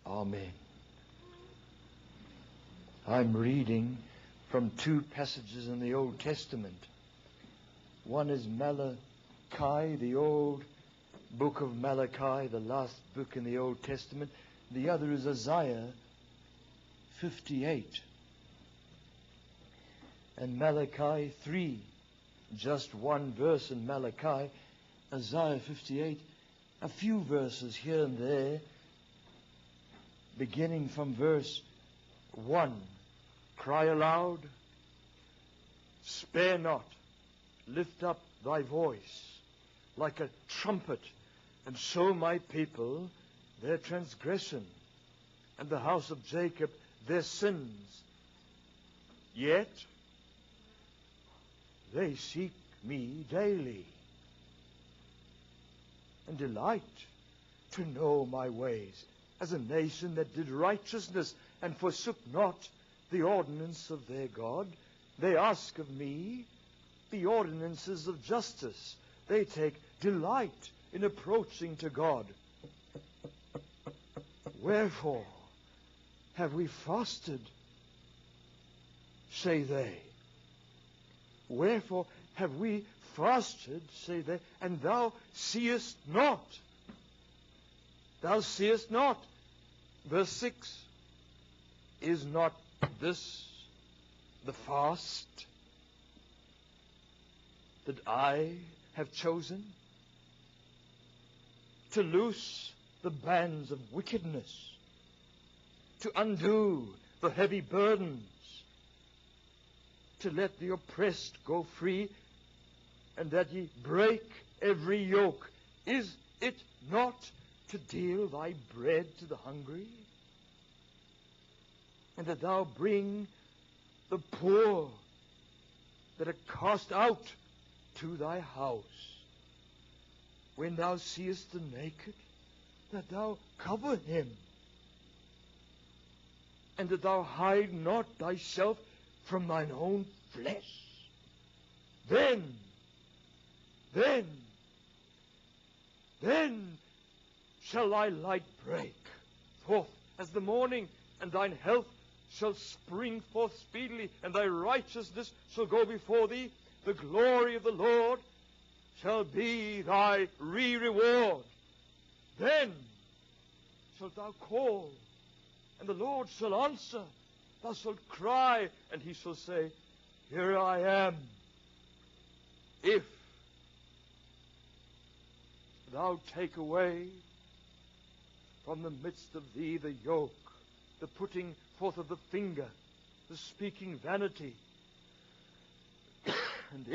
Amen. I'm reading from two passages in the Old Testament. One is Malachi, the old book of Malachi, the last book in the Old Testament. The other is Isaiah 58. And Malachi 3, just one verse in Malachi. Isaiah 58, a few verses here and there, beginning from verse 1. Cry aloud, spare not, lift up thy voice like a trumpet, and show my people their transgression, and the house of Jacob their sins. Yet they seek me daily, and delight to know my ways, as a nation that did righteousness and forsook not the ordinance of their God. They ask of me the ordinances of justice. They take delight in approaching to God. Wherefore have we fasted, say they. Wherefore have we fasted, say they, and thou seest not. Thou seest not. Verse 6. Is not this the fast that I have chosen? To loose the bands of wickedness, to undo the heavy burdens, to let the oppressed go free, and that ye break every yoke. Is it not to deal thy bread to the hungry, and that thou bring the poor that are cast out to thy house? When thou seest the naked, that thou cover him, and that thou hide not thyself from thine own flesh. Then shall thy light break forth as the morning, and thine health shall spring forth speedily, and thy righteousness shall go before thee. The glory of the Lord shall be thy reward. Then shalt thou call, and the Lord shall answer. Thou shalt cry, and he shall say, Here I am. If thou take away from the midst of thee the yoke, the putting forth of the finger, the speaking vanity, and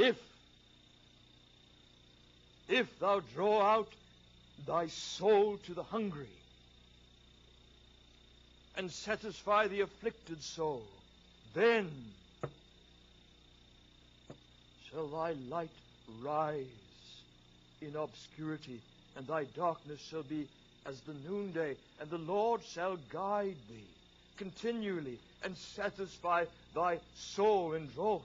if thou draw out thy soul to the hungry, and satisfy the afflicted soul, then shall thy light rise in obscurity, and thy darkness shall be as the noonday, and the Lord shall guide thee continually, and satisfy thy soul in drought,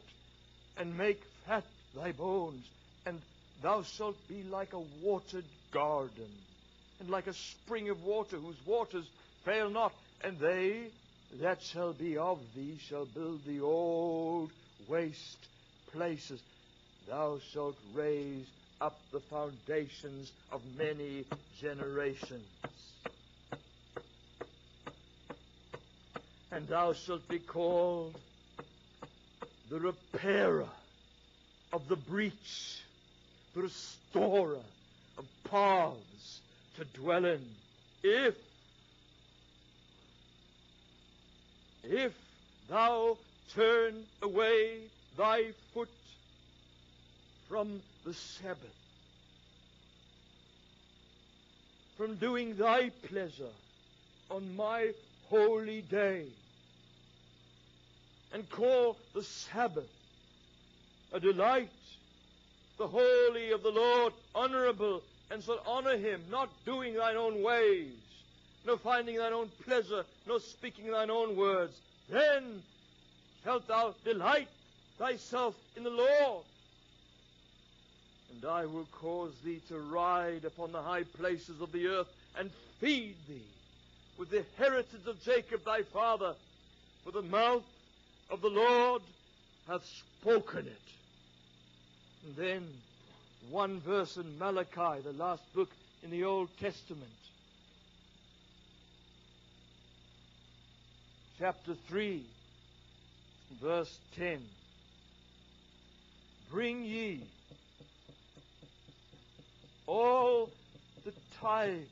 and make fat thy bones, and thou shalt be like a watered garden, and like a spring of water, whose waters fail not. And they that shall be of thee shall build the old waste places. Thou shalt raise up the foundations of many generations. And thou shalt be called the repairer of the breach, the restorer of paths to dwell in. If thou turn away thy foot from the Sabbath, from doing thy pleasure on my holy day, and call the Sabbath a delight, the holy of the Lord honorable, and shall honor him, not doing thine own ways, no finding thine own pleasure, no speaking thine own words, then shalt thou delight thyself in the Lord. And I will cause thee to ride upon the high places of the earth, and feed thee with the heritage of Jacob thy father, for the mouth of the Lord hath spoken it. And then one verse in Malachi, the last book in the Old Testament. Chapter 3, verse 10. Bring ye all the tithes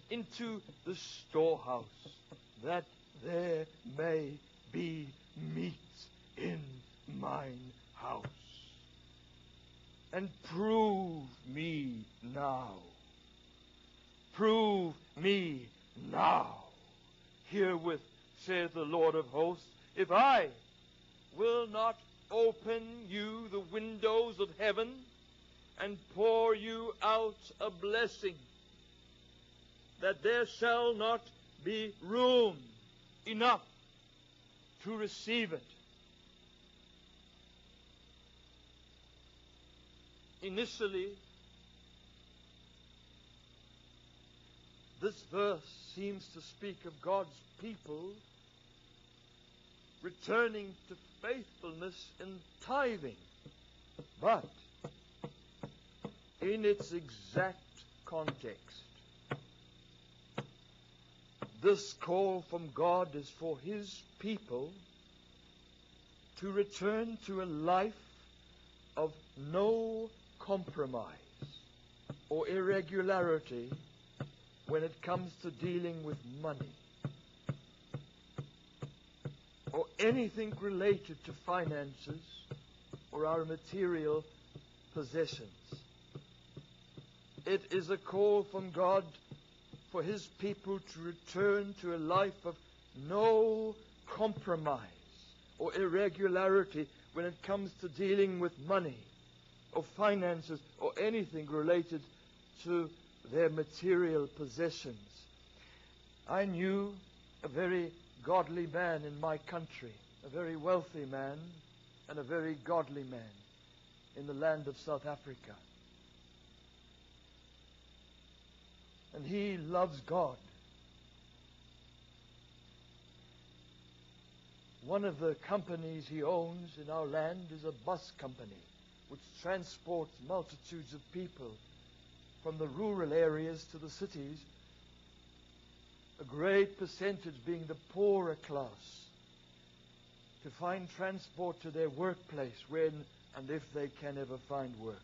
into the storehouse, that there may be meat in mine house. And prove me now. Prove me now. Herewith, saith the Lord of hosts, if I will not open you the windows of heaven and pour you out a blessing, that there shall not be room enough to receive it. Initially, this verse seems to speak of God's people returning to faithfulness in tithing. But in its exact context, this call from God is for His people to return to a life of no compromise or irregularity when it comes to dealing with money or anything related to finances or our material possessions. It is a call from God for His people to return to a life of no compromise or irregularity when it comes to dealing with money or finances or anything related to their material possessions. I knew a very godly man in my country, a very wealthy man and a very godly man in the land of South Africa. And he loves God. One of the companies he owns in our land is a bus company which transports multitudes of people from the rural areas to the cities, a great percentage being the poorer class, to find transport to their workplace when and if they can ever find work.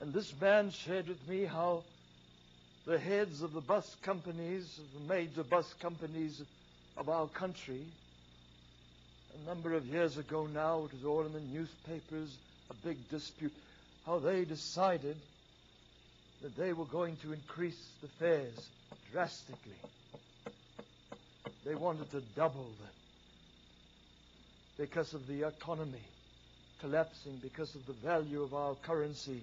And this man shared with me how the heads of the bus companies, the major bus companies of our country, a number of years ago now, it was all in the newspapers, a big dispute, how they decided that they were going to increase the fares drastically. They wanted to double them because of the economy collapsing, because of the value of our currency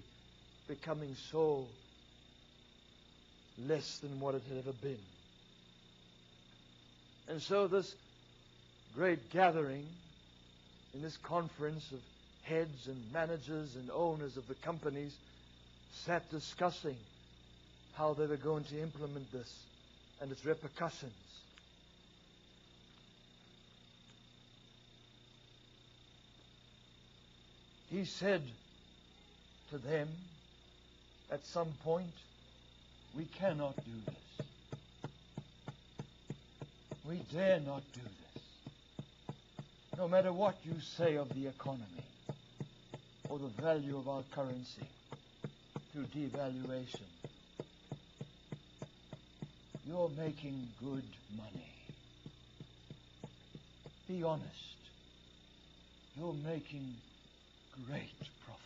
becoming so less than what it had ever been. And so this great gathering in this conference of heads and managers and owners of the companies sat discussing how they were going to implement this and its repercussions. He said to them at some point, we cannot do this. We dare not do this. No matter what you say of the economy or the value of our currency through devaluation, you're making good money. Be honest. You're making great profit.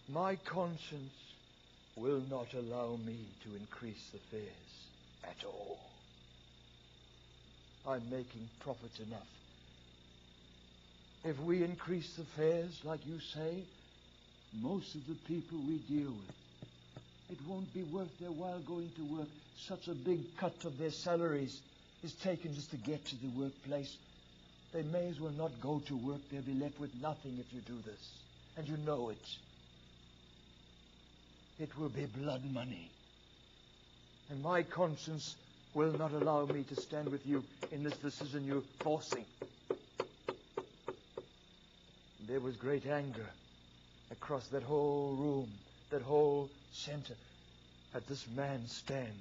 My conscience will not allow me to increase the fares at all. I'm making profit enough. If we increase the fares, like you say, most of the people we deal with, it won't be worth their while going to work. Such a big cut of their salaries is taken just to get to the workplace. They may as well not go to work. They'll be left with nothing if you do this. And you know it. It will be blood money. And my conscience will not allow me to stand with you in this decision you're forcing. There was great anger across that whole room, that whole center, at this man's stand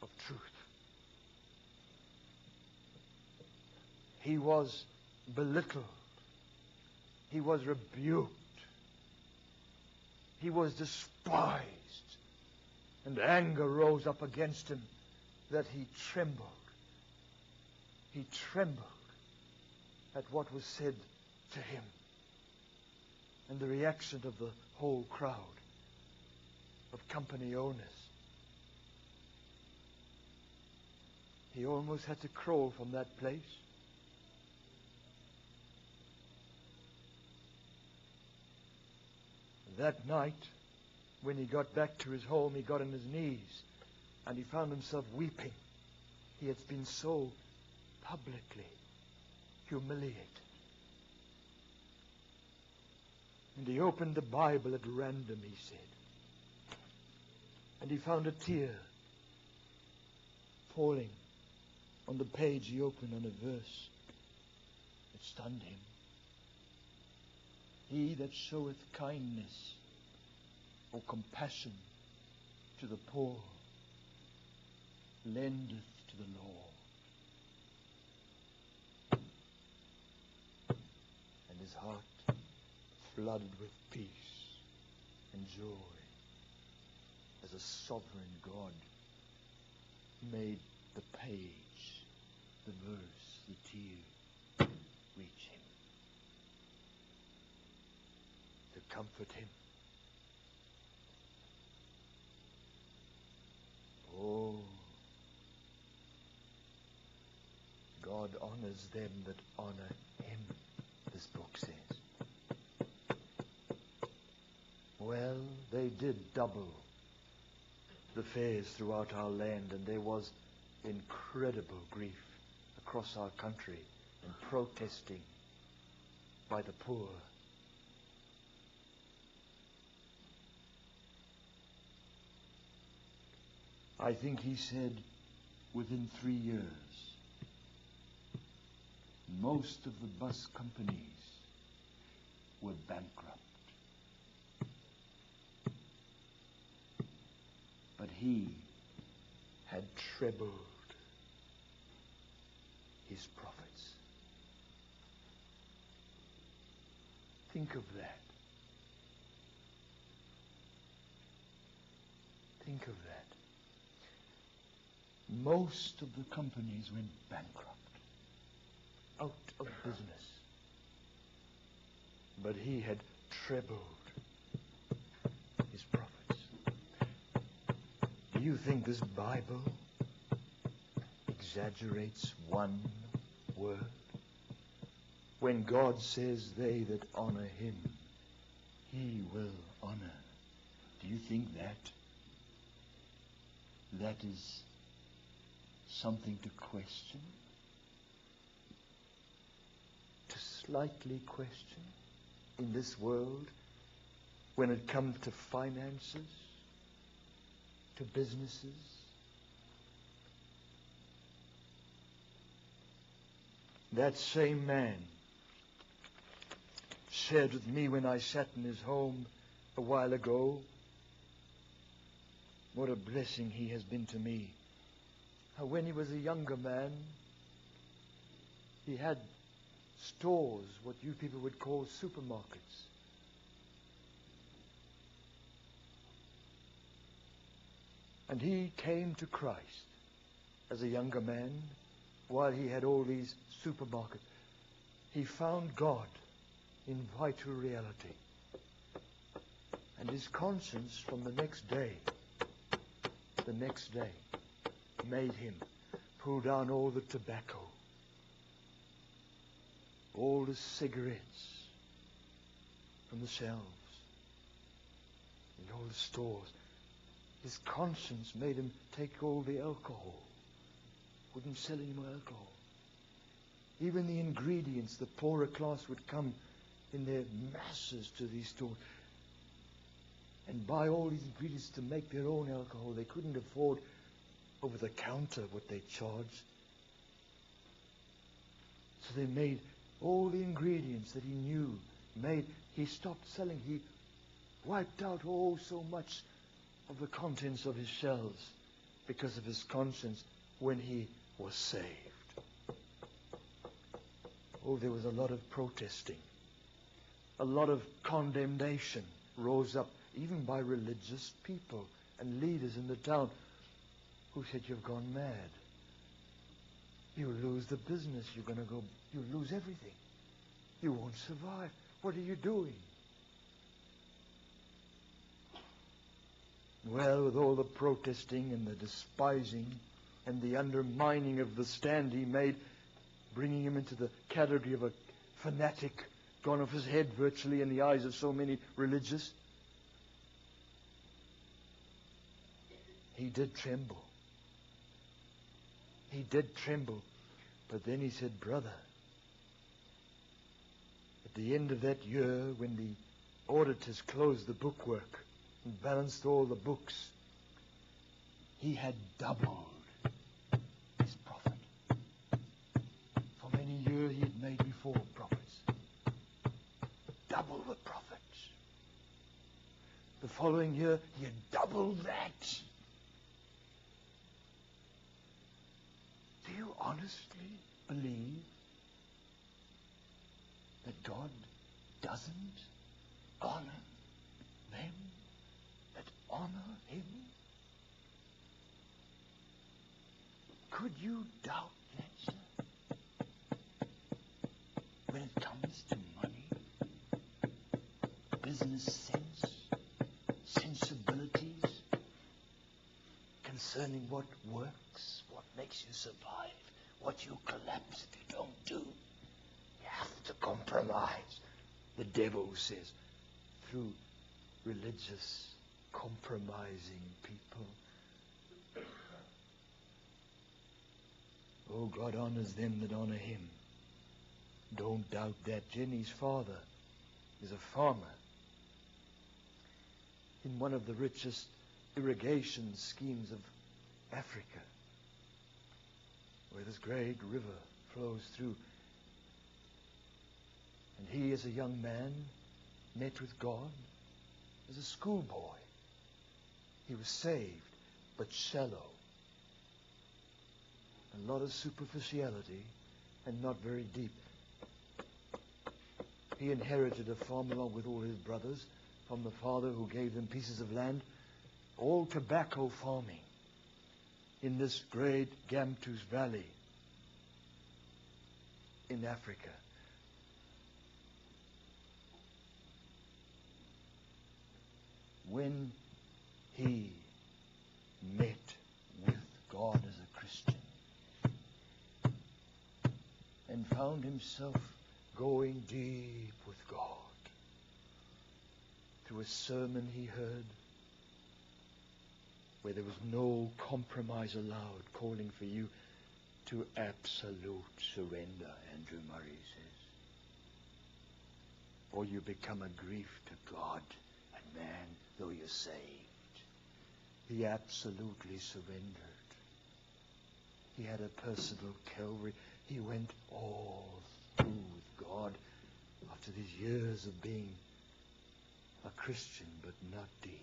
of truth. He was belittled. He was rebuked. He was despised. And anger rose up against him that he trembled. He trembled at what was said to him. And the reaction of the whole crowd of company owners. He almost had to crawl from that place. That night, when he got back to his home, he got on his knees and he found himself weeping. He had been so publicly humiliated. And he opened the Bible at random, he said. And he found a tear falling on the page he opened on a verse. It stunned him. He that showeth kindness or compassion to the poor lendeth to the Lord. And his heart flooded with peace and joy as a sovereign God made the page, the verse, the tear reach him to comfort him. Oh, God honors them that honor him, this book says. Well, they did double the fares throughout our land, and there was incredible grief across our country and protesting by the poor. I think he said within 3 years, most of the bus companies were bankrupt. But he had trebled his profits. Think of that. Think of that. Most of the companies went bankrupt, out of business. But he had trebled his profits. Do you think this Bible exaggerates one word? When God says, they that honor him, he will honor. Do you think that is something to question? To slightly question in this world when it comes to finances, to businesses? That same man shared with me when I sat in his home a while ago what a blessing he has been to me. How when he was a younger man, he had stores, what you people would call supermarkets. And he came to Christ as a younger man while he had all these supermarkets. He found God in vital reality. And his conscience from the next day made him pull down all the tobacco, all the cigarettes from the shelves, in all the stores. His conscience made him take all the alcohol. Wouldn't sell any more alcohol. Even the ingredients, the poorer class would come in their masses to these stores and buy all these ingredients to make their own alcohol. They couldn't afford over the counter what they charged. So they made all the ingredients that he knew made. He stopped selling. He wiped out so much of the contents of his shelves because of his conscience when he was saved. Oh, there was a lot of protesting. A lot of condemnation rose up, even by religious people and leaders in the town who said, "You've gone mad. You'll lose the business. You'll lose everything. You won't survive. What are you doing?" Well, with all the protesting and the despising and the undermining of the stand he made, bringing him into the category of a fanatic, gone off his head virtually in the eyes of so many religious, he did tremble. He did tremble. But then he said, "Brother," at the end of that year, when the auditors closed the bookwork and balanced all the books, he had doubled his profit. For many years he had made before profits. Double the profits. The following year, he had doubled that. Do you honestly believe that God doesn't honor them that honor him? Could you doubt that, sir? When it comes to money, business sense, sensibilities, concerning what works, what makes you survive, what you collapse if you don't do. You have to compromise. The devil says, through religious, compromising people. Oh, God honors them that honor him. Don't doubt that. Jenny's father is a farmer in one of the richest irrigation schemes of Africa, where this great river flows through. And he, as a young man, met with God as a schoolboy. He was saved, but shallow. A lot of superficiality and not very deep. He inherited a farm along with all his brothers from the father who gave them pieces of land, all tobacco farming in this great Gamtus Valley in Africa. When he met with God as a Christian and found himself going deep with God through a sermon he heard where there was no compromise allowed, calling for you to absolute surrender, Andrew Murray says, or you become a grief to God and man, though you're saved. He absolutely surrendered. He had a personal Calvary. He went all through with God after these years of being a Christian, but not deep.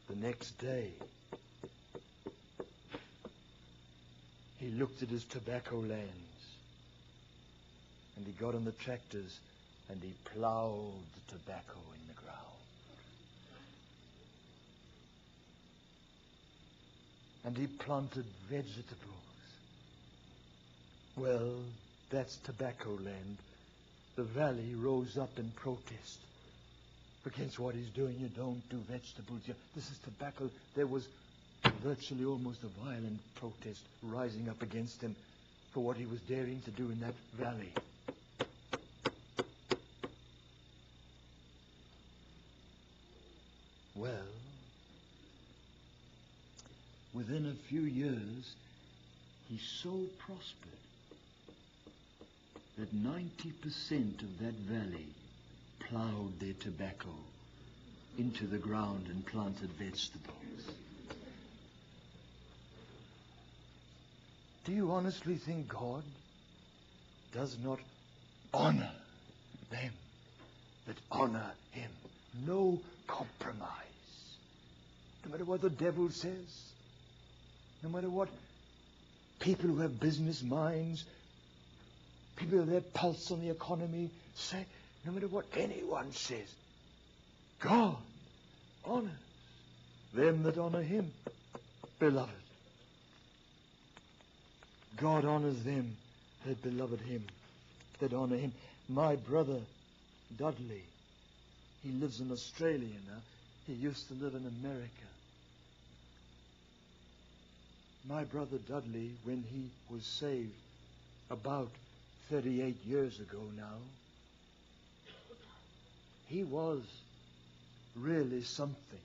The next day, he looked at his tobacco lands, and he got on the tractors and he plowed the tobacco in the ground. And he planted vegetables. Well, that's tobacco land. The valley rose up in protest against what he's doing. You don't do vegetables. This is tobacco. There was virtually almost a violent protest rising up against him for what he was daring to do in that valley. Well, within a few years, he so prospered that 90% of that valley plowed their tobacco into the ground and planted vegetables. Do you honestly think God does not honor them that honor him? No compromise. No matter what the devil says, no matter what people who have business minds, people with their pulse on the economy say, no matter what anyone says, God honors them that honor him, beloved. God honors them that beloved him, that honor him. My brother Dudley, he lives in Australia now. He used to live in America. My brother Dudley, when he was saved about 38 years ago now, he was really something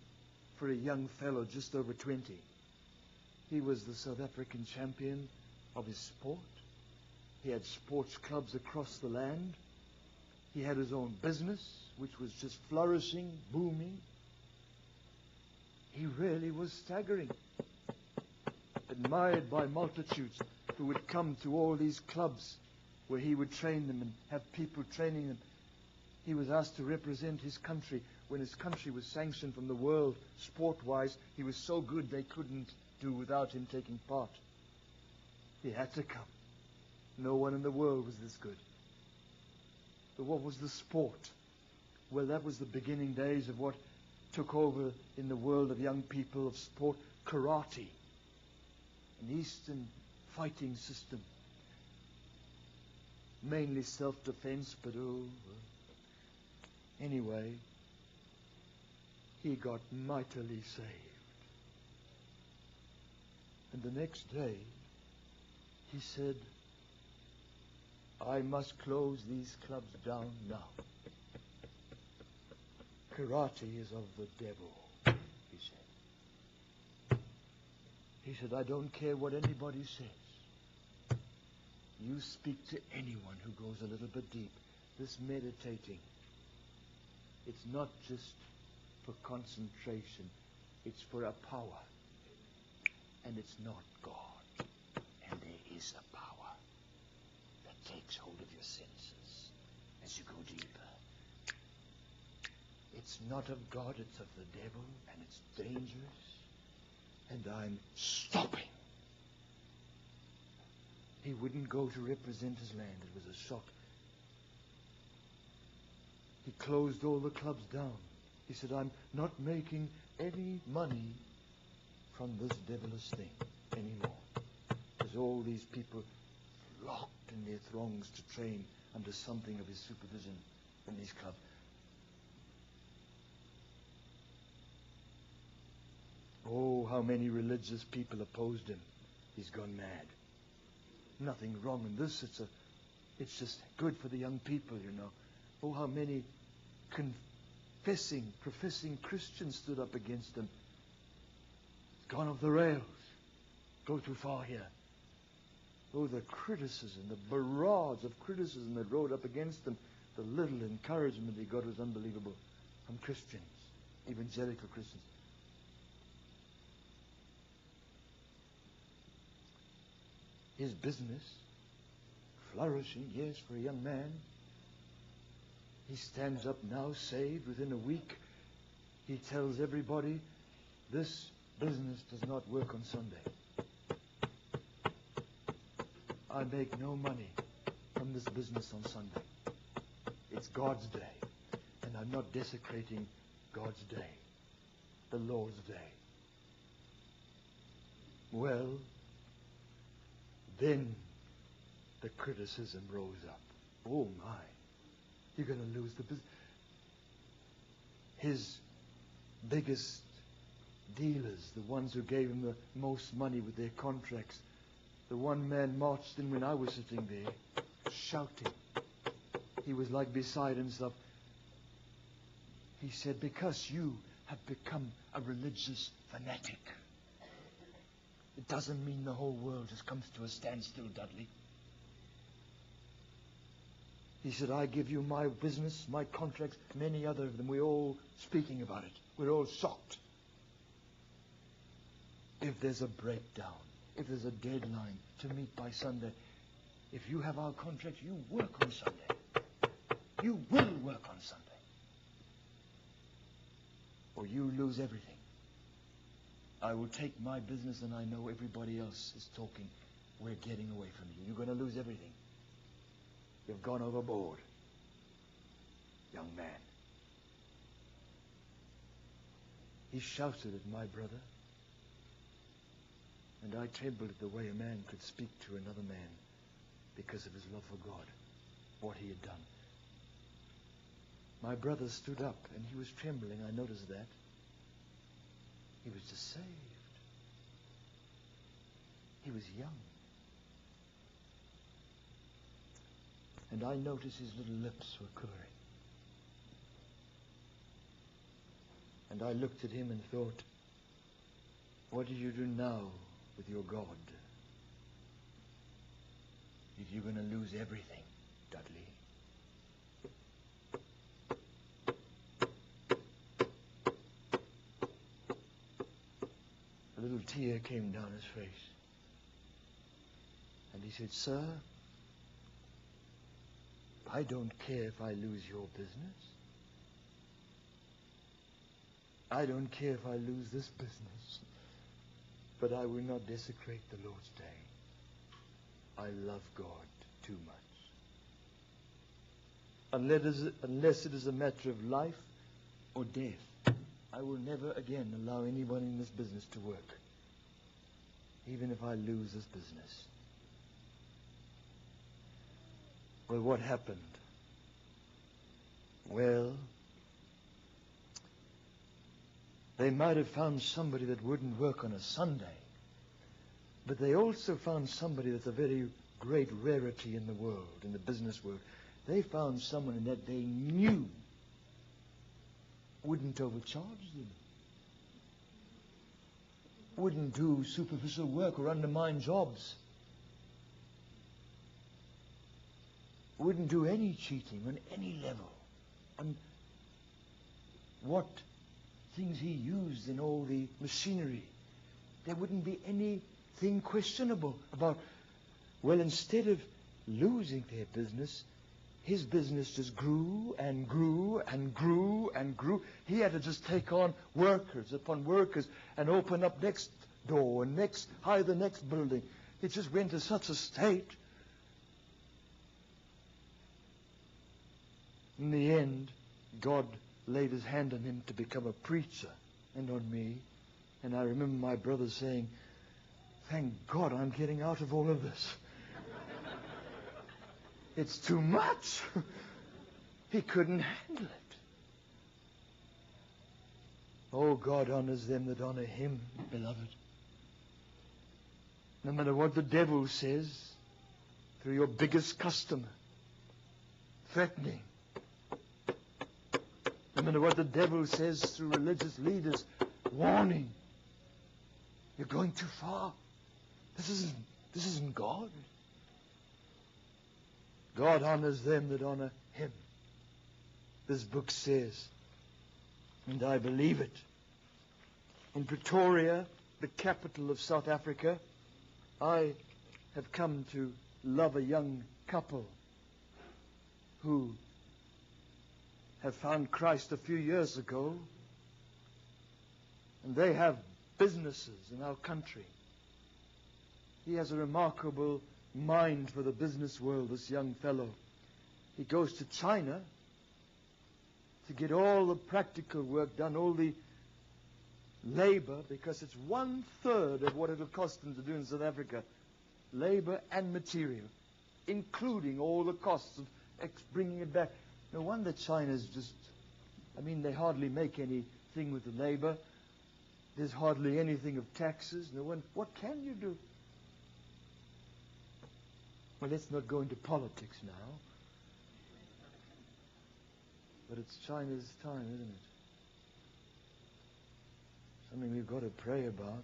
for a young fellow just over 20. He was the South African champion of his sport. He had sports clubs across the land. He had his own business, which was just flourishing, booming. He really was staggering. Admired by multitudes who would come to all these clubs where he would train them and have people training them. He was asked to represent his country. When his country was sanctioned from the world, sport-wise, he was so good they couldn't do without him taking part. He had to come. No one in the world was this good. But what was the sport? Well, that was the beginning days of what took over in the world of young people of sport, karate, an Eastern fighting system. Mainly self-defense, but anyway, he got mightily saved. And the next day, he said, I must close these clubs down now. Karate is of the devil, he said. He said, I don't care what anybody says. You speak to anyone who goes a little bit deep. This meditating, it's not just for concentration. It's for a power. And it's not God. And there is a power that takes hold of your senses as you go deeper. It's not of God, it's of the devil, and it's dangerous. And I'm stopping. He wouldn't go to represent his land. It was a shock. He closed all the clubs down. He said, I'm not making any money from this devilish thing anymore. Because all these people flocked in their throngs to train under something of his supervision in these clubs. Oh, how many religious people opposed him. He's gone mad. Nothing wrong in this. It's just good for the young people, you know. Oh, how many professing Christians stood up against him. Gone off the rails. Go too far here. Oh, the criticism, the barrage of criticism that rode up against him. The little encouragement he got was unbelievable from Christians, evangelical Christians. His business, flourishing, yes, for a young man. He stands up now, saved within a week. He tells everybody, this business does not work on Sunday. I make no money from this business on Sunday. It's God's day, and I'm not desecrating God's day, the Lord's day. Well, then the criticism rose up. Oh my, you're going to lose the business. His biggest dealers, the ones who gave him the most money with their contracts, the one man marched in when I was sitting there, shouting. He was like beside himself. He said, because you have become a religious fanatic. It It doesn't mean the whole world just comes to a standstill, Dudley. He said, I give you my business, my contracts, many other of them. We're all speaking about it. We're all shocked. If there's a breakdown, if there's a deadline to meet by Sunday, if you have our contract, you work on Sunday. You will work on Sunday. Or you lose everything. I will take my business, and I know everybody else is talking. We're getting away from you. You're going to lose everything. You've gone overboard, young man. He shouted at my brother, and I trembled at the way a man could speak to another man because of his love for God, what he had done. My brother stood up, and he was trembling. I noticed that. He was just saved. He was young. And I noticed his little lips were quivering. And I looked at him and thought, what do you do now with your God? You're going to lose everything, Dudley. A little tear came down his face. And he said, sir, I don't care if I lose your business. I don't care if I lose this business. But I will not desecrate the Lord's day. I love God too much. Unless it is a matter of life or death, I will never again allow anyone in this business to work, even if I lose this business. Well, what happened? Well, they might have found somebody that wouldn't work on a Sunday, but they also found somebody that's a very great rarity in the world, in the business world. They found someone that they knew wouldn't overcharge them, wouldn't do superficial work or undermine jobs, wouldn't do any cheating on any level. And what things he used in all the machinery, there wouldn't be anything questionable about. Well, instead of losing their business, his business just grew and grew and grew and grew. He had to just take on workers upon workers and open up next door and hire the next building. It just went to such a state. In the end, God laid his hand on him to become a preacher and on me. And I remember my brother saying, thank God I'm getting out of all of this. It's too much. He couldn't handle it. Oh, God honors them that honor him, beloved. No matter what the devil says, through your biggest customer, threatening. No matter what the devil says through religious leaders, warning. You're going too far. This isn't God. God honors them that honor him. This book says, and I believe it. In Pretoria, the capital of South Africa, I have come to love a young couple who have found Christ a few years ago, and they have businesses in our country. He has a remarkable mind for the business world, this young fellow. He goes to China to get all the practical work done, all the labor, because it's 1/3 of what it'll cost them to do in South Africa. Labor and material, including all the costs of bringing it back. No wonder China's just, they hardly make anything with the labor. There's hardly anything of taxes. No one. What can you do? Well, let's not go into politics now. But it's China's time, isn't it? Something we've got to pray about.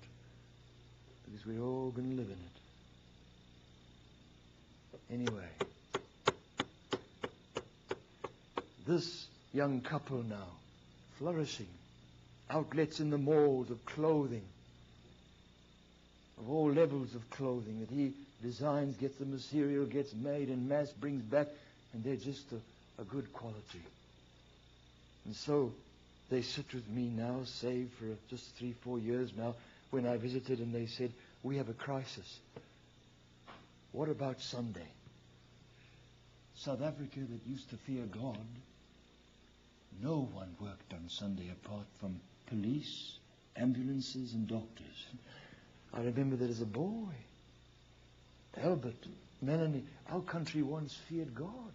because we're all going to live in it. Anyway, this young couple now, flourishing, outlets in the malls of clothing, of all levels of clothing that he designs, gets the material, gets made in mass, brings back, and they're just a good quality. And so they sit with me now, saved for just 3-4 years now, when I visited, and they said, we have a crisis. What about Sunday? South Africa that used to fear God, no one worked on Sunday apart from police, ambulances, and doctors. I remember that as a boy. Albert, Melanie, our country once feared God.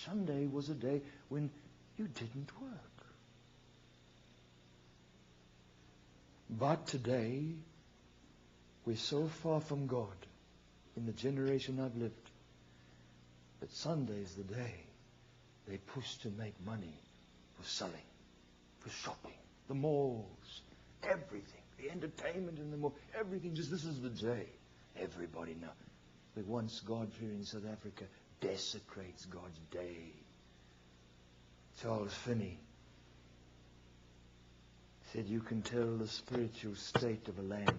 Sunday was a day when you didn't work. But today, we're so far from God in the generation I've lived that Sunday's the day they push to make money for selling, for shopping, the malls, everything, the entertainment in the mall, everything. Just this is the day. Everybody now. The once God-fearing South Africa desecrates God's day. Charles Finney said you can tell the spiritual state of a land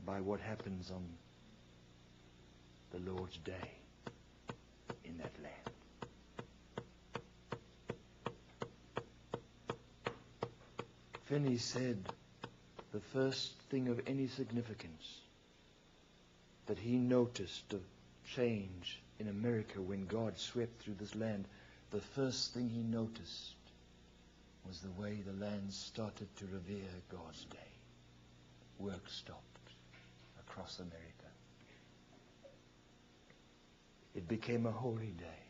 by what happens on the Lord's day in that land. Finney said the first thing of any significance that he noticed of change in America when God swept through this land, the first thing he noticed was the way the land started to revere God's day. Work stopped across America. It became a holy day.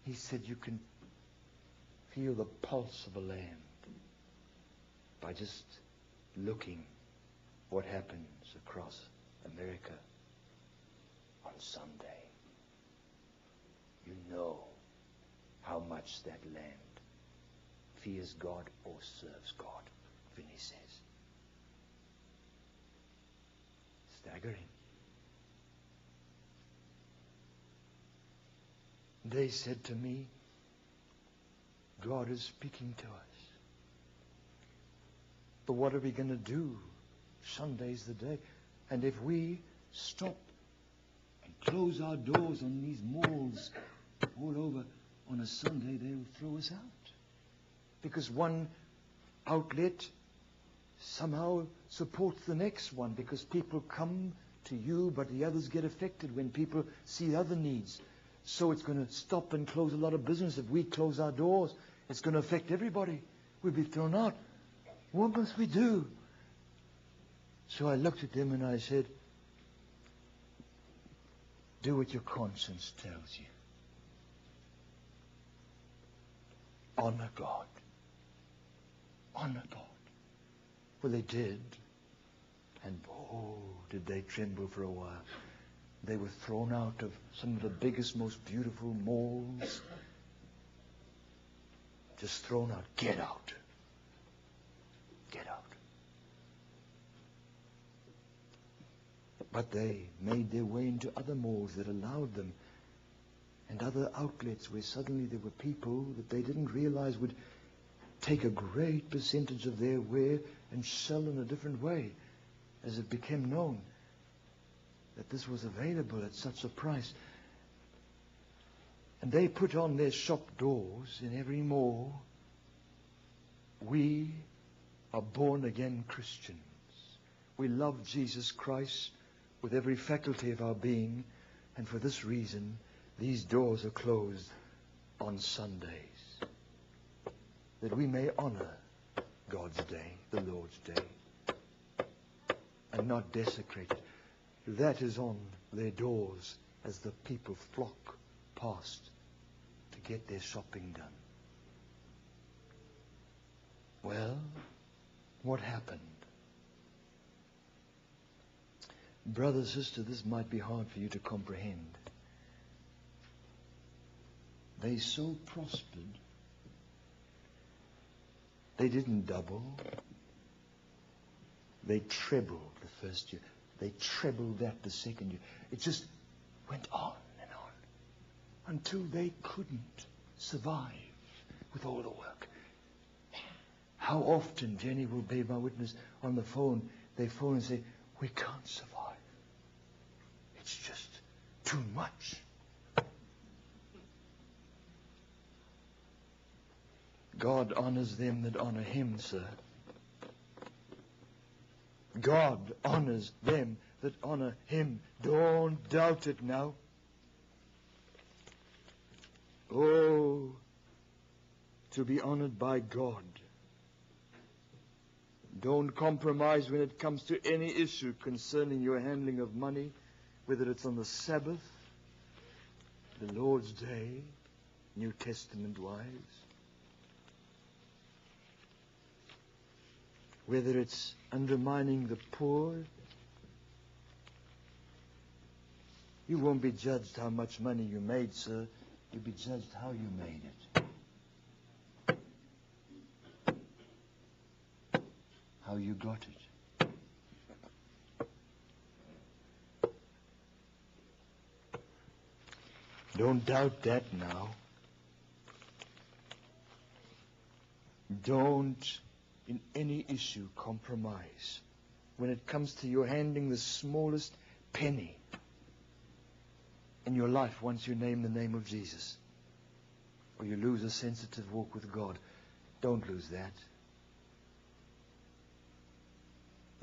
He said you can feel the pulse of a land by just looking what happens across America on Sunday. You know how much that land fears God or serves God, Finney says. Staggering. They said to me, God is speaking to us. But what are we going to do? Sunday's the day. And if we stop and close our doors on these malls all over on a Sunday, they'll throw us out. Because one outlet somehow supports the next one, because people come to you, but the others get affected when people see other needs. So it's going to stop and close a lot of business. If we close our doors, it's going to affect everybody. We'll be thrown out. What must we do? So I looked at them and I said, do what your conscience tells you. Honor God. Honor God. Well, they did. And oh, did they tremble for a while. They were thrown out of some of the biggest, most beautiful malls. Just thrown out. Get out. Get out. But they made their way into other malls that allowed them, and other outlets where suddenly there were people that they didn't realize would take a great percentage of their wear and sell in a different way, as it became known that this was available at such a price. And they put on their shop doors in every mall, we are born-again Christians. We love Jesus Christ with every faculty of our being, and for this reason, these doors are closed on Sundays, that we may honor God's day, the Lord's day, and not desecrate it. That is on their doors as the people flock past to get their shopping done. Well, what happened? Brother, sister, this might be hard for you to comprehend. They so prospered They didn't double. They trebled the first year. They trebled that the second year. It just went on and on until they couldn't survive with all the work. How often Jenny will be my witness on the phone. They phone and say, we can't survive. It's just too much. God honors them that honor him, sir. God honors them that honor him. Don't doubt it now. Oh, to be honored by God. Don't compromise when it comes to any issue concerning your handling of money, whether it's on the Sabbath, the Lord's Day, New Testament-wise, whether it's undermining the poor. You won't be judged how much money you made, sir. You'll be judged how you made it. How you got it. Don't doubt that now. Don't, in any issue, compromise when it comes to your handling the smallest penny in your life once you name the name of Jesus. Or you lose a sensitive walk with God. Don't lose that.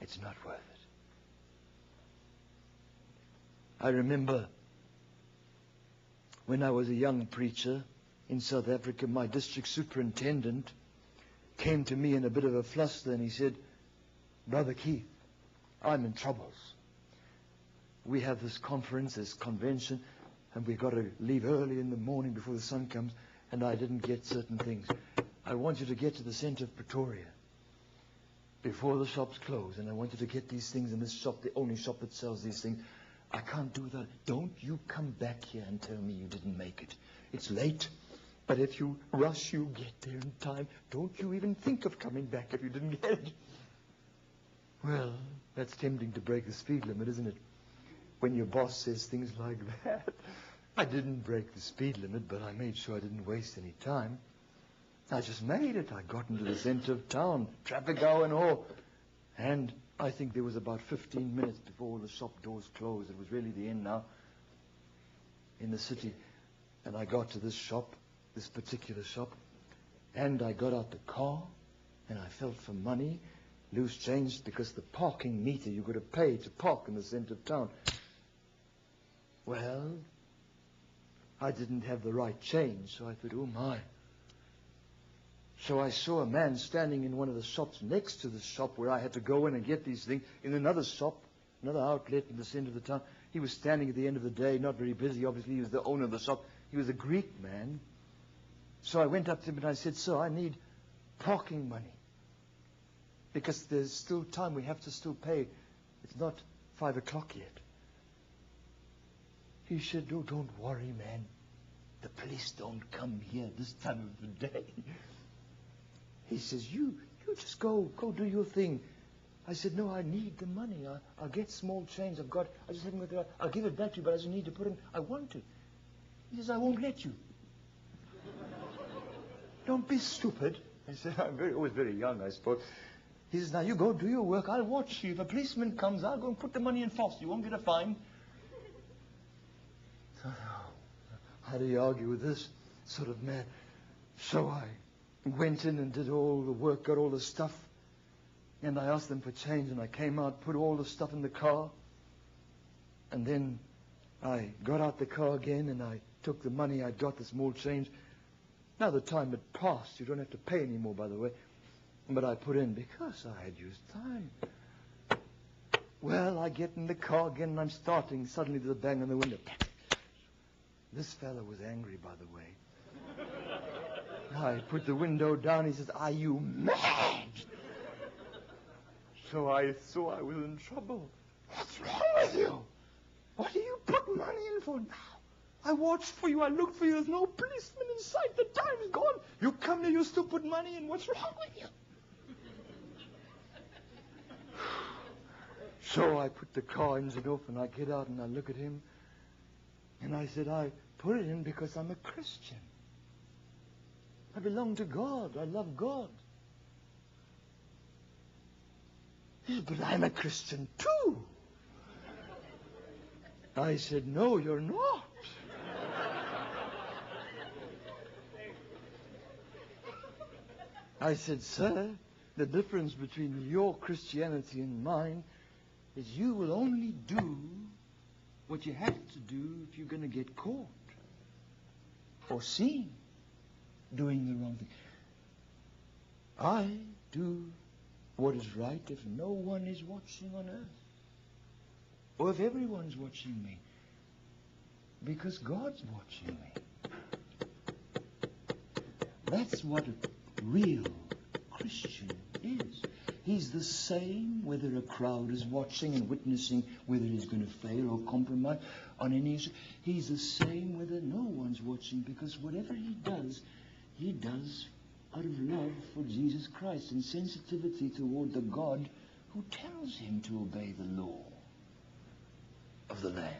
It's not worth it. I remember when I was a young preacher in South Africa, my district superintendent came to me in a bit of a fluster and he said, Brother Keith, I'm in troubles. We have this conference, this convention, and we've got to leave early in the morning before the sun comes, and I didn't get certain things. I want you to get to the center of Pretoria before the shops close, and I want you to get these things in this shop, the only shop that sells these things. I can't do that. Don't you come back here and tell me you didn't make it. It's late, but if you rush, you get there in time. Don't you even think of coming back if you didn't get it. Well, that's tempting to break the speed limit, isn't it? When your boss says things like that. I didn't break the speed limit, but I made sure I didn't waste any time. I just made it. I got into the center of town, traffic hour and all. And I think there was about 15 minutes before all the shop doors closed. It was really the end now in the city. And I got to this shop, this particular shop, and I got out the car, and I felt for money, loose change, because the parking meter, you've got to pay to park in the center of town. Well, I didn't have the right change, so I thought, oh my. So I saw a man standing in one of the shops next to the shop where I had to go in and get these things, in another shop, another outlet in the center of the town. He was standing at the end of the day, not very busy. Obviously, he was the owner of the shop. He was a Greek man. So I went up to him and I said, sir, I need parking money. Because there's still time. We have to still pay. It's not 5 o'clock yet. He said, oh, don't worry, man. The police don't come here this time of the day. He says, you just go do your thing. I said, no, I need the money. I'll get small change. I just haven't got I'll give it back to you, but I just need to put in. I want to. He says, I won't let you. Don't be stupid. I said, I'm always very young, I suppose. He says, now you go do your work. I'll watch you. If a policeman comes, I'll go and put the money in fast. You won't get a fine. So, how do you argue with this sort of man? So I went in and did all the work, got all the stuff, and I asked them for change, and I came out, put all the stuff in the car, and then I got out the car again, and I took the money I got, the small change. Now the time had passed. You don't have to pay anymore, by the way. But I put in because I had used time. Well, I get in the car again, and I'm starting. Suddenly there's a bang on the window. This fellow was angry, by the way. I put the window down. He says, are you mad? So I saw I was in trouble. What's wrong with you? What do you put money in for now? I watched for you. I looked for you. There's no policeman in sight. The time's gone. You come here, you still put money in. What's wrong with you? So I put the car engine off and I get out and I look at him. And I said, I put it in because I'm a Christian. I belong to God. I love God. He said, but I'm a Christian too. I said, no, you're not. I said, sir, the difference between your Christianity and mine is you will only do what you have to do if you're going to get caught or seen doing the wrong thing. I do what is right if no one is watching on earth, or if everyone's watching me, because God's watching me. That's what a real Christian is. He's the same whether a crowd is watching and witnessing whether he's going to fail or compromise on any issue. He's the same whether no one's watching, because whatever he does out of love for Jesus Christ and sensitivity toward the God who tells him to obey the law of the land.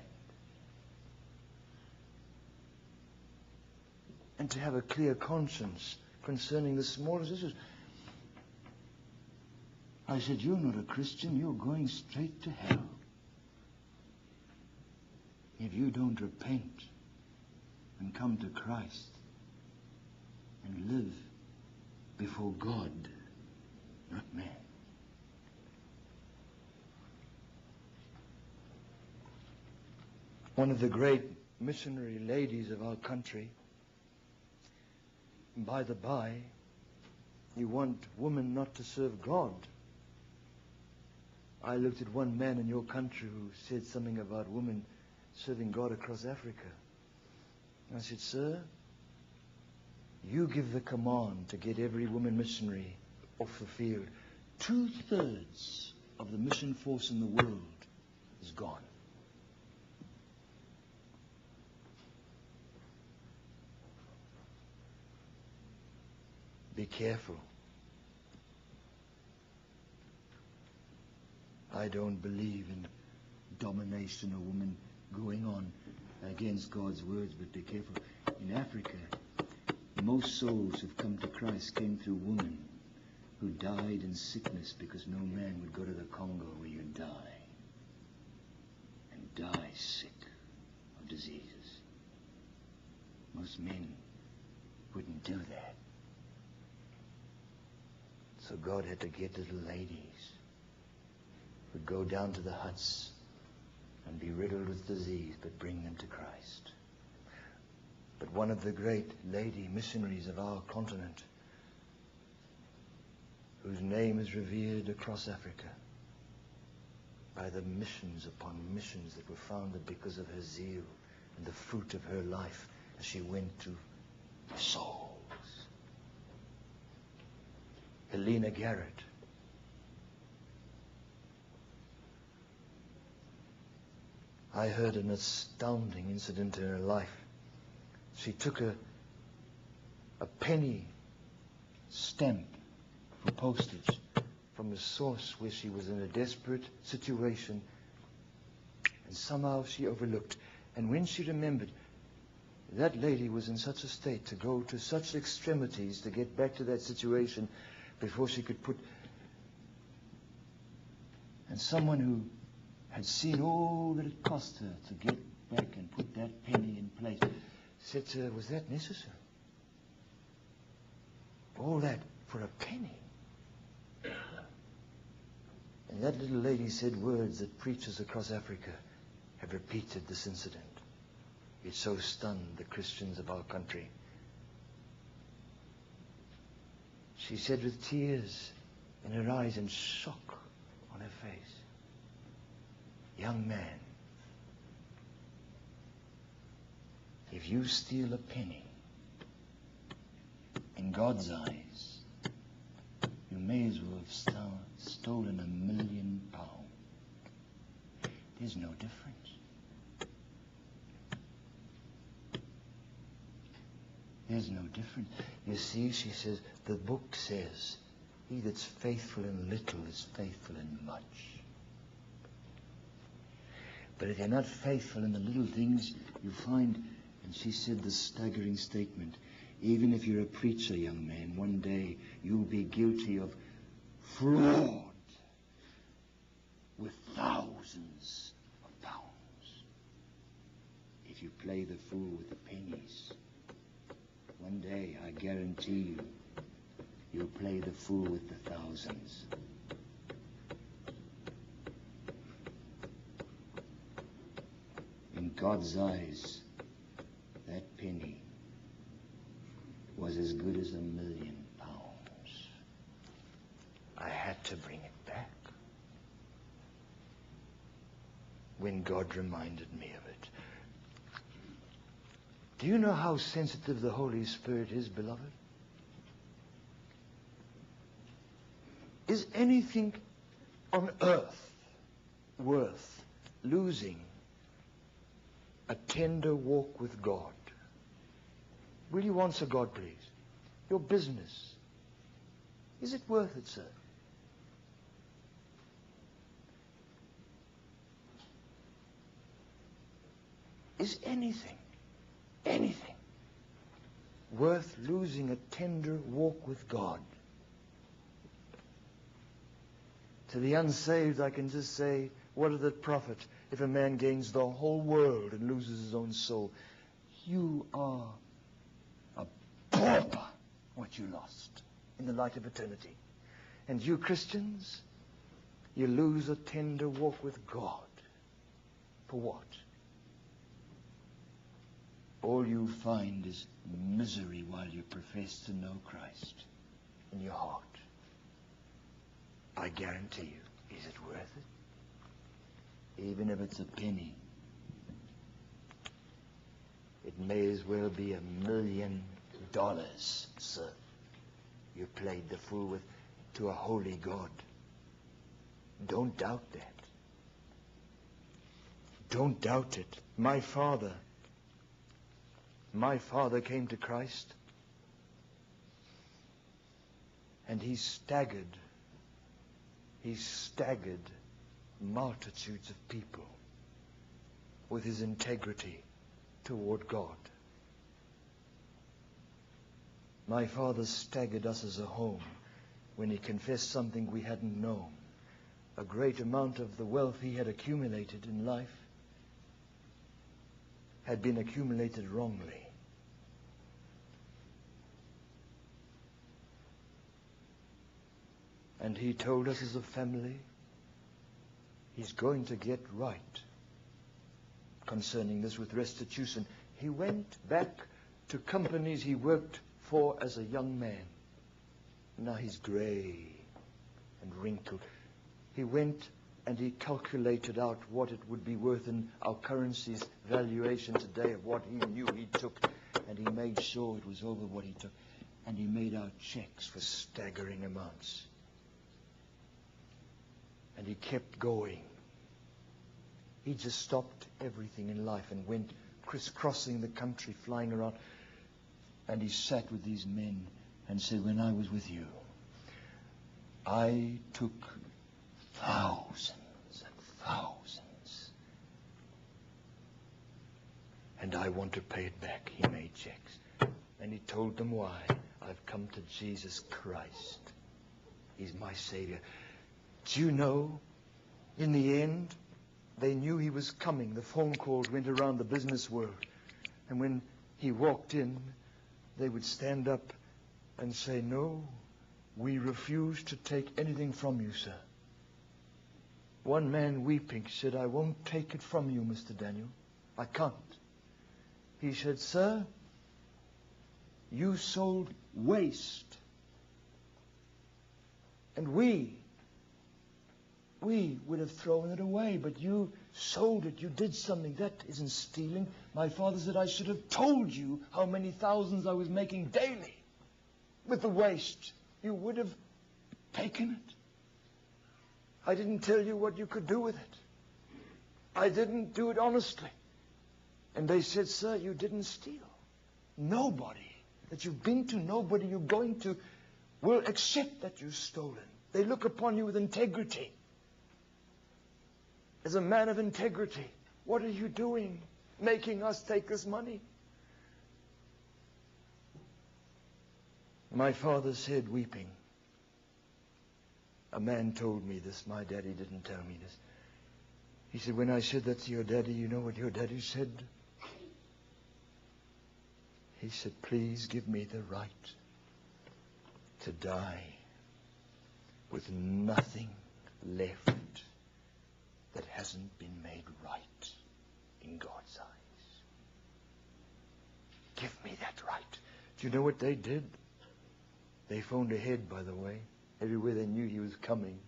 And to have a clear conscience concerning the smallest issues. I said, you're not a Christian, you're going straight to hell if you don't repent and come to Christ and live before God, not man. One of the great missionary ladies of our country, by the by, you want women not to serve God. I looked at one man in your country who said something about women serving God across Africa. I said, sir, you give the command to get every woman missionary off the field. 2/3 of the mission force in the world is gone. Be careful. I don't believe in domination of women going on against God's words, but be careful. In Africa, most souls who've come to Christ came through women who died in sickness because no man would go to the Congo where you die and die sick of diseases. Most men wouldn't do that. So God had to get little ladies who'd go down to the huts and be riddled with disease, but bring them to Christ. But one of the great lady missionaries of our continent, whose name is revered across Africa by the missions upon missions that were founded because of her zeal and the fruit of her life as she went to souls. Helena Garrett. I heard an astounding incident in her life. She took a penny stamp for postage from a source where she was in a desperate situation, and somehow she overlooked. And when she remembered, that lady was in such a state to go to such extremities to get back to that situation before she could put... And someone who had seen all that it cost her to get back and put that penny in place said to her, was that necessary? All that for a penny? And that little lady said words that preachers across Africa have repeated this incident. It so stunned the Christians of our country. She said with tears in her eyes and shock on her face, young man, if you steal a penny, in God's eyes, you may as well have stolen £1 million. There's no difference. There's no difference. You see, she says, the book says, he that's faithful in little is faithful in much. But if you're not faithful in the little things, you find, and she said this staggering statement, even if you're a preacher, young man, one day you'll be guilty of fraud with thousands of pounds. If you play the fool with the pennies, one day, I guarantee you, you'll play the fool with the thousands. In God's eyes, that penny was as good as £1,000,000. I had to bring it back when God reminded me of it. Do you know how sensitive the Holy Spirit is, beloved? Is anything on earth worth losing a tender walk with God? Will you answer God, please? Your business. Is it worth it, sir? Is anything worth losing a tender walk with God? To the unsaved, I can just say, what does it profit if a man gains the whole world and loses his own soul? You are a pauper, what you lost in the light of eternity. And you Christians, you lose a tender walk with God. For what? All you find is misery while you profess to know Christ in your heart. I guarantee you, is it worth it? Even if it's a penny, it may as well be $1,000,000, sir. You played the fool with to a holy God. Don't doubt that. Don't doubt it. My father came to Christ, and he staggered multitudes of people with his integrity toward God. My father staggered us as a home when he confessed something we hadn't known. A great amount of the wealth he had accumulated in life had been accumulated wrongly. And he told us as a family, he's going to get right concerning this with restitution. He went back to companies he worked for as a young man. Now he's gray and wrinkled. He went and he calculated out what it would be worth in our currency's valuation today of what he knew he took, and he made sure it was over what he took. And he made out checks for staggering amounts. And he kept going. He just stopped everything in life and went crisscrossing the country, flying around. And he sat with these men and said, when I was with you, I took thousands and thousands. And I want to pay it back. He made checks. And he told them why. I've come to Jesus Christ. He's my Savior. Do you know, in the end, they knew he was coming. The phone calls went around the business world. And when he walked in, they would stand up and say, no, we refuse to take anything from you, sir. One man weeping said, I won't take it from you, Mr. Daniel. I can't. He said, sir, you sold waste. And we would have thrown it away, but you sold it. You did something. That isn't stealing. My father said I should have told you how many thousands I was making daily with the waste. You would have taken it. I didn't tell you what you could do with it. I didn't do it honestly. And they said, sir, you didn't steal. Nobody that you've been to, nobody you're going to, will accept that you've stolen. They look upon you with integrity. As a man of integrity. What are you doing, making us take this money? My father said, weeping, a man told me this. My daddy didn't tell me this. He said, when I said that to your daddy, you know what your daddy said? He said, please give me the right to die with nothing left that hasn't been made right in God's eyes. Give me that right. Do you know what they did? They phoned ahead, by the way. Everywhere they knew he was coming.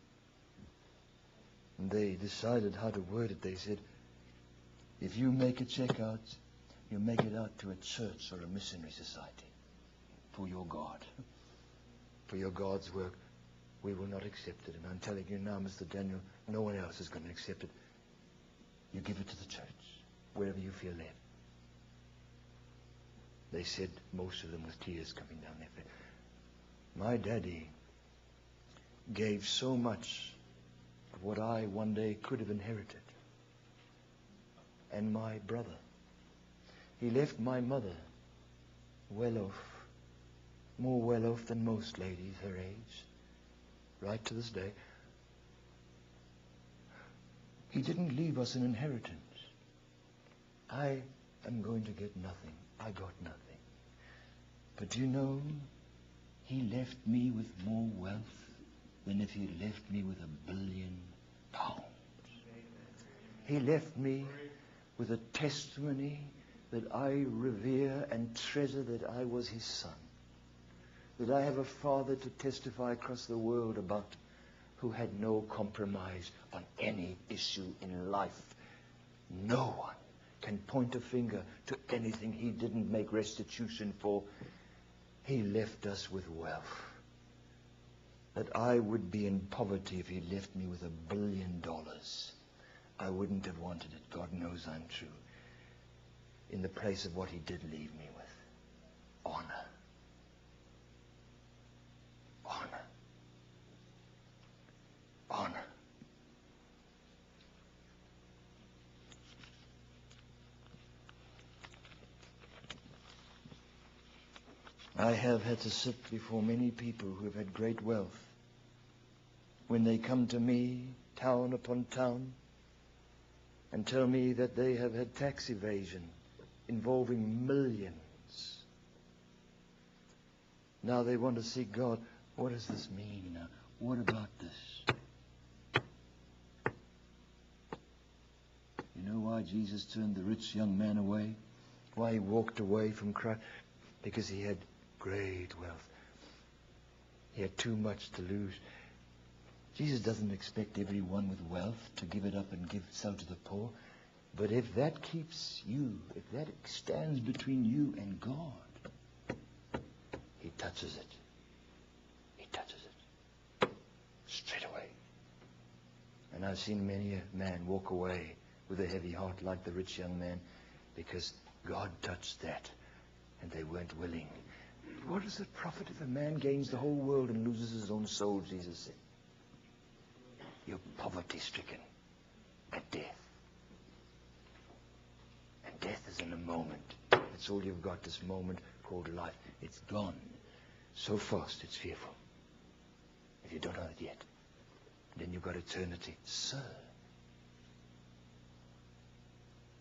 And they decided how to word it. They said, if you make a check out, you make it out to a church or a missionary society for your God. For your God's work, we will not accept it. And I'm telling you now, Mr. Daniel, no one else is going to accept it. You give it to the church, wherever you feel led. They said, most of them with tears coming down their face. My daddy gave so much of what I one day could have inherited. And my brother. He left my mother well off, more well off than most ladies her age, right to this day. He didn't leave us an inheritance. I am going to get nothing. I got nothing. But you know, he left me with more wealth than if he left me with £1 billion. He left me with a testimony that I revere and treasure, that I was his son. That I have a father to testify across the world about, who had no compromise on any issue in life. No one can point a finger to anything he didn't make restitution for. He left us with wealth. That I would be in poverty if he left me with $1 billion. I wouldn't have wanted it. God knows I'm true. In the place of what he did leave me with. Honor. Honor. Honor. I have had to sit before many people who have had great wealth. When they come to me, town upon town, and tell me that they have had tax evasion involving millions. Now they want to seek God. What does this mean? What about this? You know why Jesus turned the rich young man away? Why he walked away from Christ? Because he had great wealth. He had too much to lose. Jesus doesn't expect everyone with wealth to give it up and sell to the poor. But if that keeps you, if that stands between you and God, he touches it. He touches it. Straight away. And I've seen many a man walk away with a heavy heart like the rich young man because God touched that and they weren't willing. What does it profit if a man gains the whole world and loses his own soul, Jesus said? You're poverty-stricken at death. And death is in a moment. That's all you've got, this moment called life. It's gone. So fast, it's fearful. If you don't know it yet, then you've got eternity. Sir,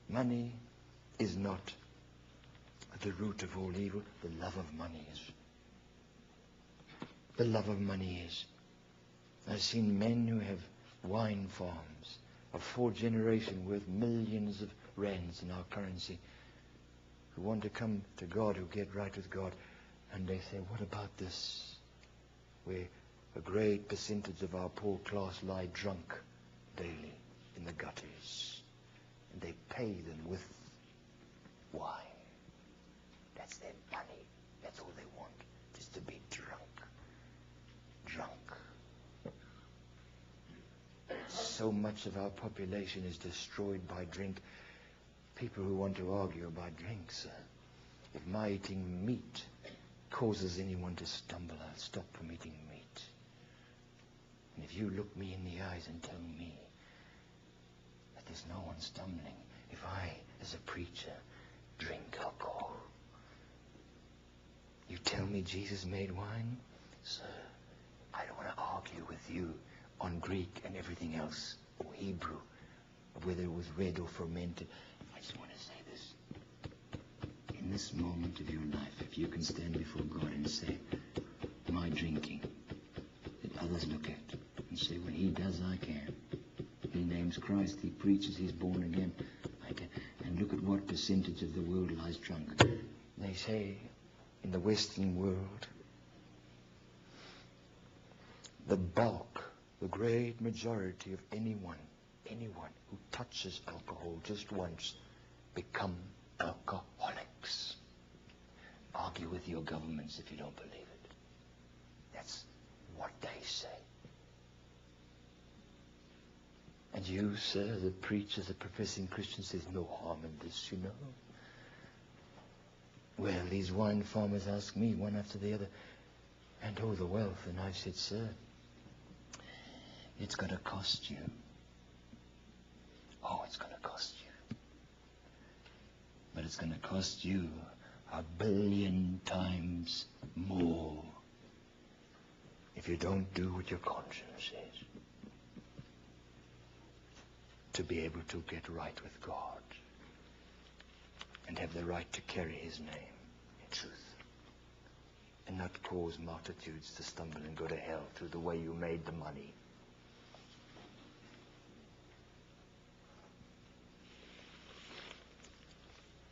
money is not the root of all evil. The love of money is. The love of money is. I've seen men who have wine farms of 4th generation worth millions of rands in our currency, who want to come to God, who get right with God, and they say, what about this? Where a great percentage of our poor class lie drunk daily in the gutters, and they pay them with wine. That's their money. That's all they want, just to be drunk. Drunk. So much of our population is destroyed by drink. People who want to argue about drinks. If my eating meat causes anyone to stumble, I'll stop from eating meat. And if you look me in the eyes and tell me that there's no one stumbling, if as a preacher, drink alcohol. You tell me Jesus made wine? Sir, I don't want to argue with you on Greek and everything else, or Hebrew, whether it was red or fermented. I just want to say this. In this moment of your life, if you can stand before God and say, my drinking, that others look at and say, when he does, I can. He names Christ, he preaches, he's born again. I can. And look at what percentage of the world lies drunk. They say, in the Western world, the bulk, the great majority of anyone who touches alcohol just once become alcoholics. Argue with your governments if you don't believe it. That's what they say. And you, sir, the preacher, the professing Christian, says no harm in this, you know. Well, these wine farmers ask me one after the other, and oh, the wealth. And I've said, sir, it's going to cost you. Oh, it's going to cost you. But it's going to cost you 1 billion times more if you don't do what your conscience says, to be able to get right with God and have the right to carry his name in truth and not cause multitudes to stumble and go to hell through the way you made the money.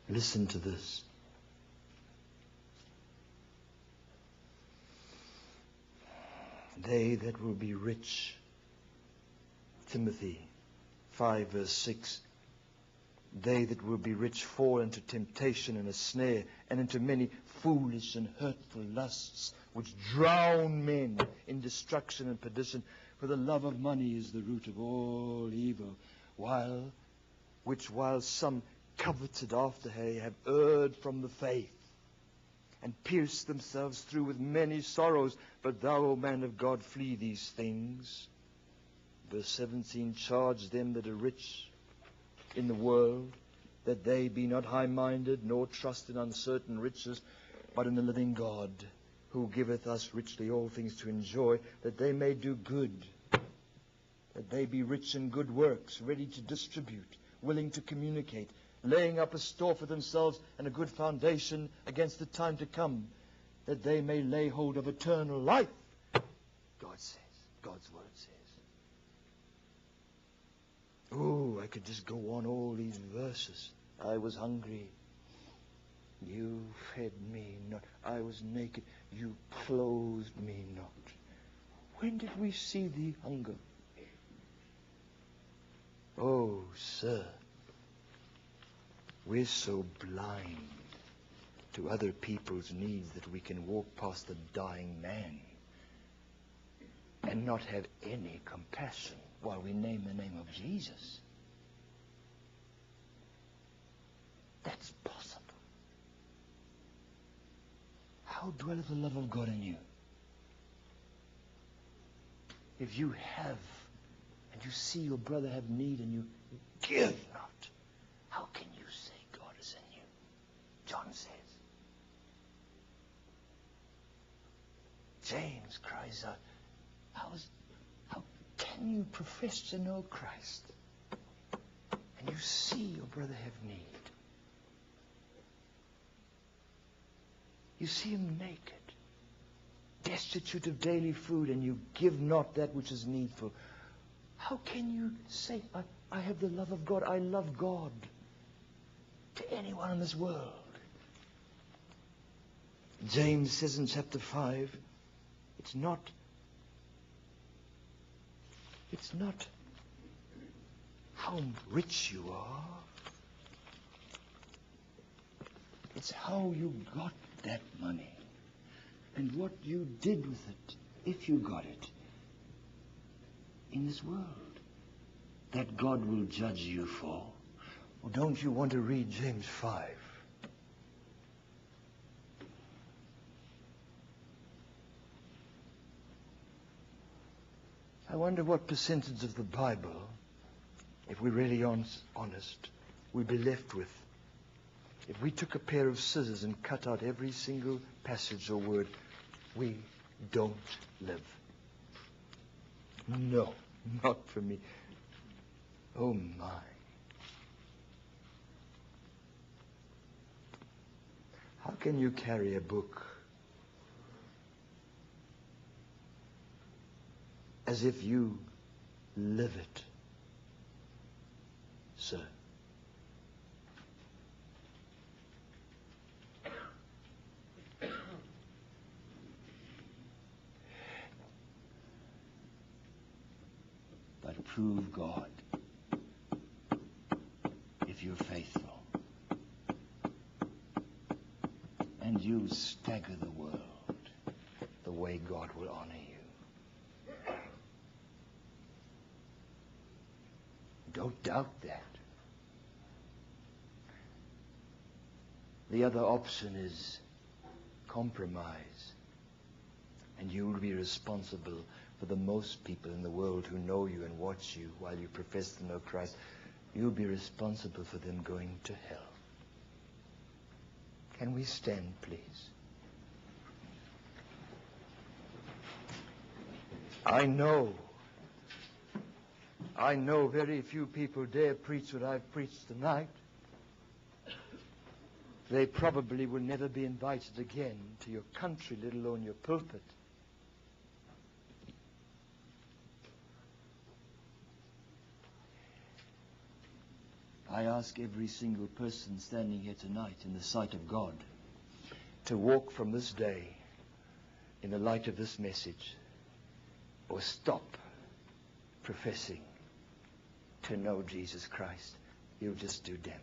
Listen to this. They that will be rich, Timothy 5 verse 6, they that will be rich fall into temptation and a snare, and into many foolish and hurtful lusts, which drown men in destruction and perdition. For the love of money is the root of all evil, while some coveted after her have erred from the faith, and pierced themselves through with many sorrows. But thou, O man of God, flee these things. Verse 17, charge them that are rich in the world, that they be not high-minded, nor trust in uncertain riches, but in the living God, who giveth us richly all things to enjoy, that they may do good, that they be rich in good works, ready to distribute, willing to communicate, laying up a store for themselves and a good foundation against the time to come, that they may lay hold of eternal life. God says, God's word says. Oh, I could just go on all these verses. I was hungry. You fed me not. I was naked. You clothed me not. When did we see thee hunger? Oh, sir, we're so blind to other people's needs that we can walk past a dying man and not have any compassion while we name the name of Jesus. That's possible. How dwelleth the love of God in you? If you have, and you see your brother have need, and you give not, how can you say God is in you? John says. James cries out, how can you profess to know Christ and you see your brother have need? You see him naked, destitute of daily food, and you give not that which is needful. How can you say, I have the love of God, I love God, to anyone in this world? James says in chapter 5, it's not how rich you are. It's how you got that money and what you did with it, if you got it, in this world, that God will judge you for. Well, don't you want to read James 5? I wonder what percentage of the Bible, if we're really honest, we'd be left with If we took a pair of scissors and cut out every single passage or word, we don't live. No, not for me. Oh, my. How can you carry a book as if you live it, sir? But prove God if you're faithful. And you'll stagger the world the way God will honor you. Don't doubt that. The other option is compromise. And you will be responsible for the most people in the world who know you and watch you while you profess to know Christ. You'll be responsible for them going to hell. Can we stand, please? I know very few people dare preach what I've preached tonight. They probably will never be invited again to your country, let alone your pulpit. I ask every single person standing here tonight in the sight of God To walk from this day in the light of this message, or stop professing to know Jesus Christ. You'll just do damage.